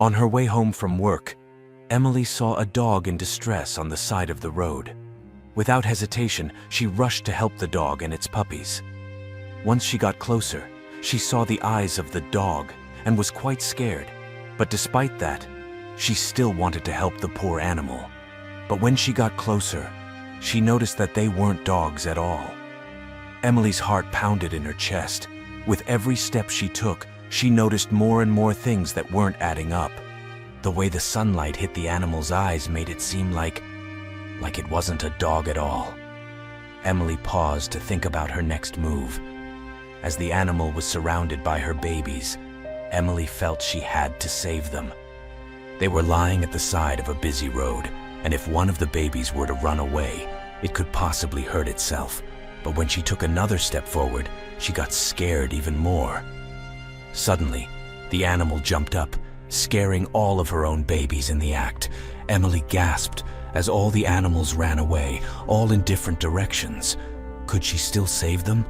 On her way home from work, Emily saw a dog in distress on the side of the road. Without hesitation, she rushed to help the dog and its puppies. Once she got closer, she saw the eyes of the dog and was quite scared. But despite that, she still wanted to help the poor animal. But when she got closer, she noticed that they weren't dogs at all. Emily's heart pounded in her chest. With every step she took, she noticed more and more things that weren't adding up. The way the sunlight hit the animal's eyes made it seem like it wasn't a dog at all. Emily paused to think about her next move. As the animal was surrounded by her babies, Emily felt she had to save them. They were lying at the side of a busy road, and if one of the babies were to run away, it could possibly hurt itself. But when she took another step forward, she got scared even more. Suddenly, the animal jumped up, scaring all of her own babies in the act. Emily gasped as all the animals ran away, all in different directions. Could she still save them?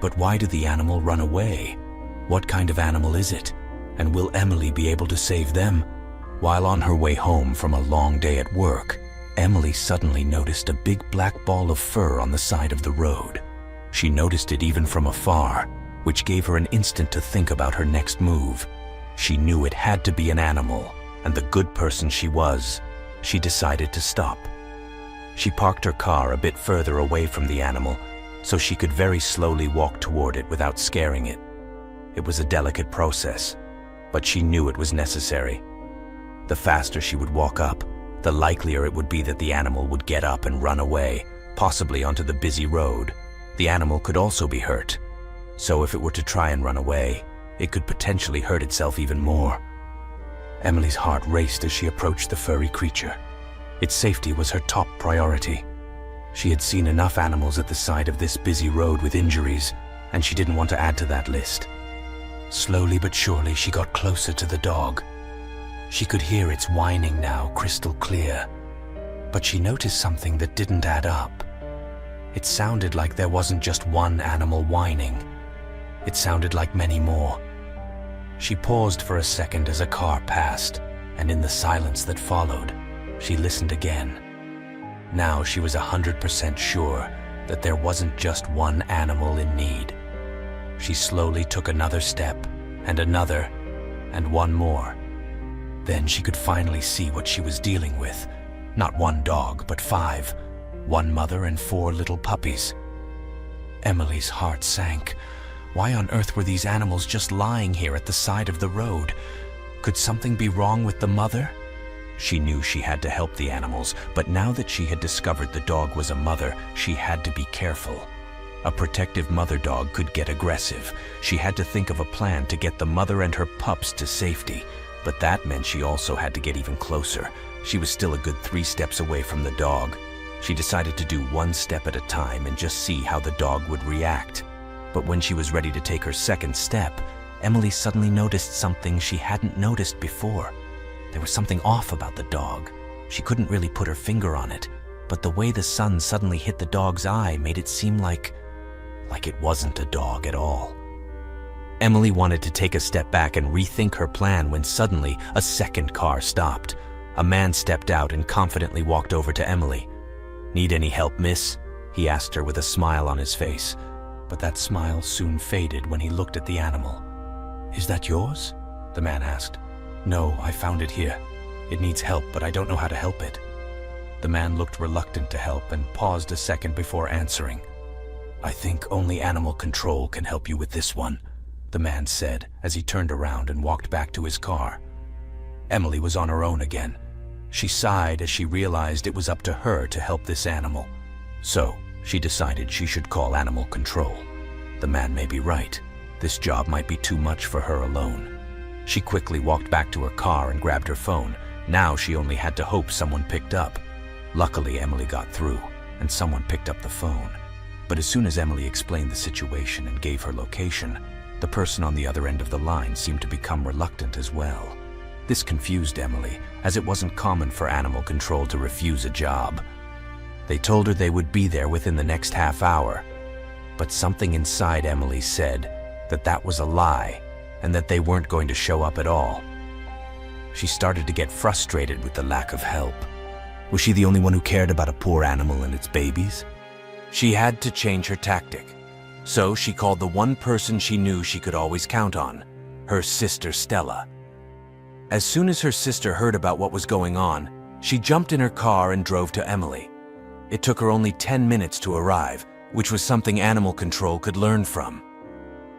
But why did the animal run away? What kind of animal is it? And will Emily be able to save them? While on her way home from a long day at work, Emily suddenly noticed a big black ball of fur on the side of the road. She noticed it even from afar, which gave her an instant to think about her next move. She knew it had to be an animal, and the good person she was, she decided to stop. She parked her car a bit further away from the animal, so she could very slowly walk toward it without scaring it. It was a delicate process, but she knew it was necessary. The faster she would walk up, the likelier it would be that the animal would get up and run away, possibly onto the busy road. The animal could also be hurt, so if it were to try and run away, it could potentially hurt itself even more. Emily's heart raced as she approached the furry creature. Its safety was her top priority. She had seen enough animals at the side of this busy road with injuries, and she didn't want to add to that list. Slowly but surely, she got closer to the dog. She could hear its whining now, crystal clear. But she noticed something that didn't add up. It sounded like there wasn't just one animal whining. It sounded like many more. She paused for a second as a car passed, and in the silence that followed, she listened again. Now she was 100% sure that there wasn't just one animal in need. She slowly took another step, and another, and one more. Then she could finally see what she was dealing with. Not one dog, but 5. One mother and 4 little puppies. Emily's heart sank. Why on earth were these animals just lying here at the side of the road? Could something be wrong with the mother? She knew she had to help the animals, but now that she had discovered the dog was a mother, she had to be careful. A protective mother dog could get aggressive. She had to think of a plan to get the mother and her pups to safety. But that meant she also had to get even closer. She was still a good 3 steps away from the dog. She decided to do 1 step at a time and just see how the dog would react. But when she was ready to take her second step, Emily suddenly noticed something she hadn't noticed before. There was something off about the dog. She couldn't really put her finger on it, but the way the sun suddenly hit the dog's eye made it seem like it wasn't a dog at all. Emily wanted to take a step back and rethink her plan when suddenly a second car stopped. A man stepped out and confidently walked over to Emily. "Need any help, miss?" he asked her with a smile on his face. But that smile soon faded when he looked at the animal. "Is that yours?" the man asked. "No, I found it here. It needs help, but I don't know how to help it." The man looked reluctant to help and paused a second before answering. "I think only animal control can help you with this one," the man said as he turned around and walked back to his car. Emily was on her own again. She sighed as she realized it was up to her to help this animal. So, she decided she should call animal control. The man may be right. This job might be too much for her alone. She quickly walked back to her car and grabbed her phone. Now she only had to hope someone picked up. Luckily, Emily got through, and someone picked up the phone. But as soon as Emily explained the situation and gave her location, the person on the other end of the line seemed to become reluctant as well. This confused Emily, as it wasn't common for animal control to refuse a job. They told her they would be there within the next half hour, but something inside Emily said that that was a lie and that they weren't going to show up at all. she started to get frustrated with the lack of help. Was she the only one who cared about a poor animal and its babies? She had to change her tactic. So she called the one person she knew she could always count on, her sister Stella. As soon as her sister heard about what was going on, she jumped in her car and drove to Emily. It took her only 10 minutes to arrive, which was something animal control could learn from.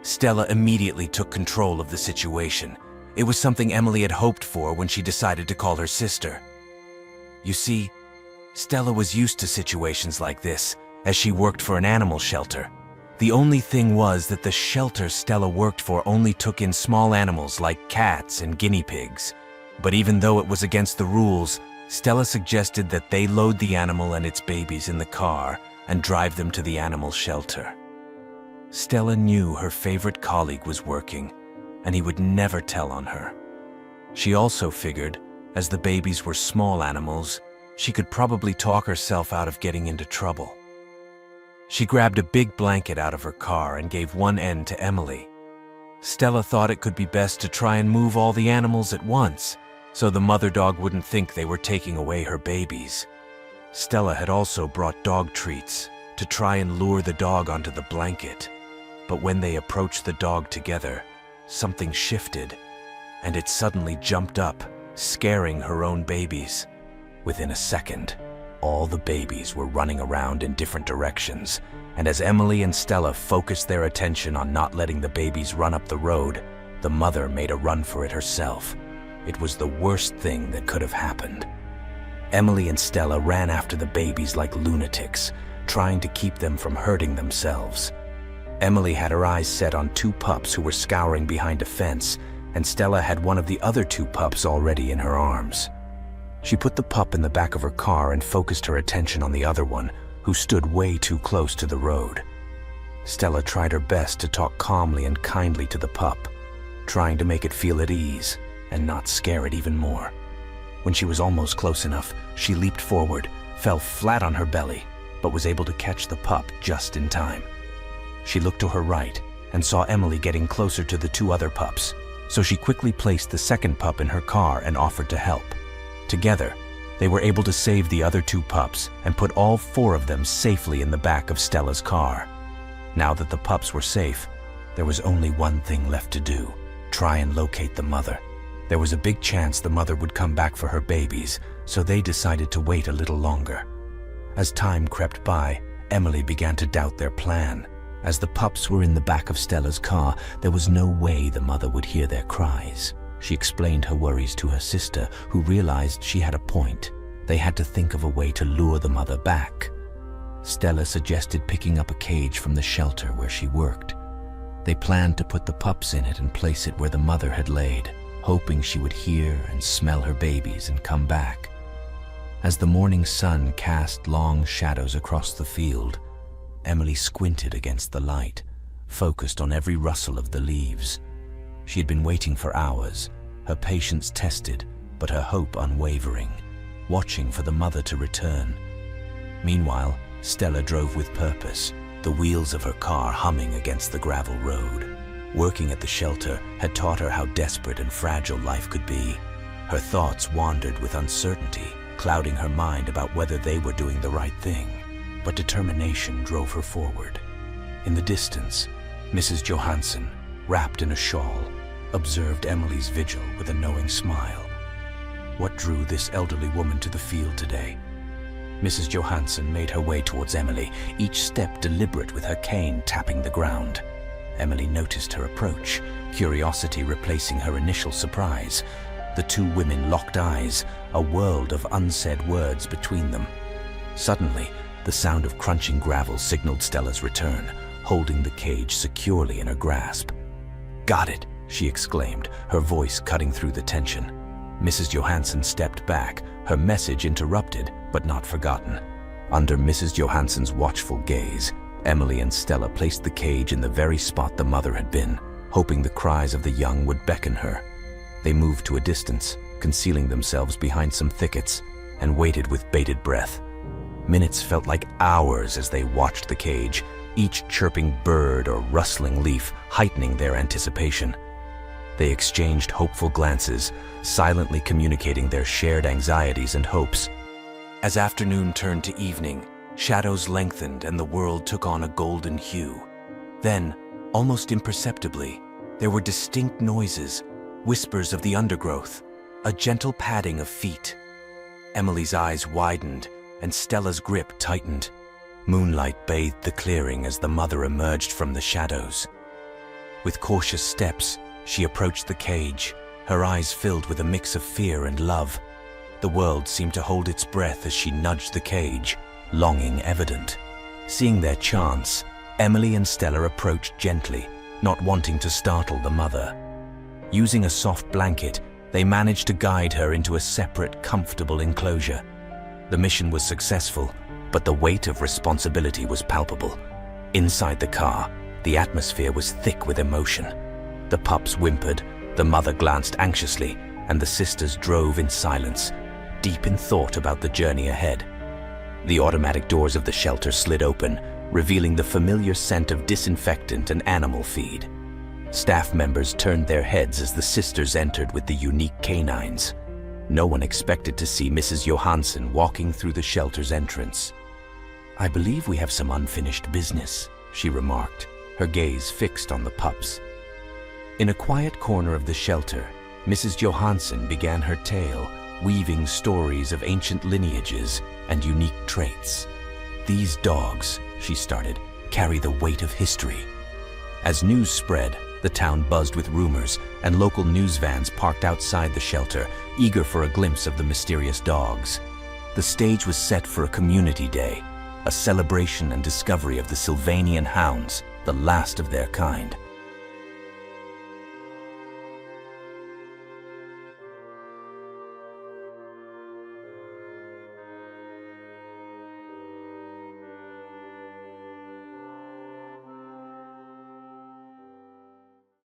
Stella immediately took control of the situation. It was something Emily had hoped for when she decided to call her sister. You see, Stella was used to situations like this, as she worked for an animal shelter. The only thing was that the shelter Stella worked for only took in small animals like cats and guinea pigs. But even though it was against the rules, Stella suggested that they load the animal and its babies in the car and drive them to the animal shelter. Stella knew her favorite colleague was working, and he would never tell on her. She also figured, as the babies were small animals, she could probably talk herself out of getting into trouble. She grabbed a big blanket out of her car and gave one end to Emily. Stella thought it could be best to try and move all the animals at once, so the mother dog wouldn't think they were taking away her babies. Stella had also brought dog treats to try and lure the dog onto the blanket. But when they approached the dog together, something shifted, and it suddenly jumped up, scaring her own babies. Within a second, all the babies were running around in different directions, and as Emily and Stella focused their attention on not letting the babies run up the road, the mother made a run for it herself. It was the worst thing that could have happened. Emily and Stella ran after the babies like lunatics, trying to keep them from hurting themselves. Emily had her eyes set on 2 pups who were scouring behind a fence, and Stella had one of the other 2 pups already in her arms. She put the pup in the back of her car and focused her attention on the other one, who stood way too close to the road. Stella tried her best to talk calmly and kindly to the pup, trying to make it feel at ease and not scare it even more. When she was almost close enough, she leaped forward, fell flat on her belly, but was able to catch the pup just in time. She looked to her right and saw Emily getting closer to the 2 other pups, so she quickly placed the second pup in her car and offered to help. Together, they were able to save the other 2 pups and put all 4 of them safely in the back of Stella's car. Now that the pups were safe, there was only one thing left to do: try and locate the mother. There was a big chance the mother would come back for her babies, so they decided to wait a little longer. As time crept by, Emily began to doubt their plan. As the pups were in the back of Stella's car, there was no way the mother would hear their cries. She explained her worries to her sister, who realized she had a point. They had to think of a way to lure the mother back. Stella suggested picking up a cage from the shelter where she worked. They planned to put the pups in it and place it where the mother had laid, hoping she would hear and smell her babies and come back. As the morning sun cast long shadows across the field, Emily squinted against the light, focused on every rustle of the leaves. She had been waiting for hours, her patience tested, but her hope unwavering, watching for the mother to return. Meanwhile, Stella drove with purpose, the wheels of her car humming against the gravel road. Working at the shelter had taught her how desperate and fragile life could be. Her thoughts wandered with uncertainty, clouding her mind about whether they were doing the right thing. But determination drove her forward. In the distance, Mrs. Johansson, wrapped in a shawl, observed Emily's vigil with a knowing smile. What drew this elderly woman to the field today? Mrs. Johansson made her way towards Emily, each step deliberate with her cane tapping the ground. Emily noticed her approach, curiosity replacing her initial surprise. The 2 women locked eyes, a world of unsaid words between them. Suddenly, the sound of crunching gravel signaled Stella's return, holding the cage securely in her grasp. "Got it!" she exclaimed, her voice cutting through the tension. Mrs. Johansson stepped back, her message interrupted but not forgotten. Under Mrs. Johansson's watchful gaze, Emily and Stella placed the cage in the very spot the mother had been, hoping the cries of the young would beckon her. They moved to a distance, concealing themselves behind some thickets, and waited with bated breath. Minutes felt like hours as they watched the cage, each chirping bird or rustling leaf heightening their anticipation. They exchanged hopeful glances, silently communicating their shared anxieties and hopes. As afternoon turned to evening, shadows lengthened and the world took on a golden hue. Then, almost imperceptibly, there were distinct noises, whispers of the undergrowth, a gentle padding of feet. Emily's eyes widened and Stella's grip tightened. Moonlight bathed the clearing as the mother emerged from the shadows. With cautious steps, she approached the cage, her eyes filled with a mix of fear and love. The world seemed to hold its breath as she nudged the cage, longing evident. Seeing their chance, Emily and Stella approached gently, not wanting to startle the mother. Using a soft blanket, they managed to guide her into a separate, comfortable enclosure. The mission was successful, but the weight of responsibility was palpable. Inside the car, the atmosphere was thick with emotion. The pups whimpered, the mother glanced anxiously, and the sisters drove in silence, deep in thought about the journey ahead. The automatic doors of the shelter slid open, revealing the familiar scent of disinfectant and animal feed. Staff members turned their heads as the sisters entered with the unique canines. No one expected to see Mrs. Johansson walking through the shelter's entrance. "I believe we have some unfinished business," she remarked, her gaze fixed on the pups. In a quiet corner of the shelter, Mrs. Johansson began her tale, weaving stories of ancient lineages and unique traits. "These dogs," she started, "carry the weight of history." As news spread, the town buzzed with rumors, and local news vans parked outside the shelter, eager for a glimpse of the mysterious dogs. The stage was set for a community day, a celebration and discovery of the Sylvanian hounds, the last of their kind.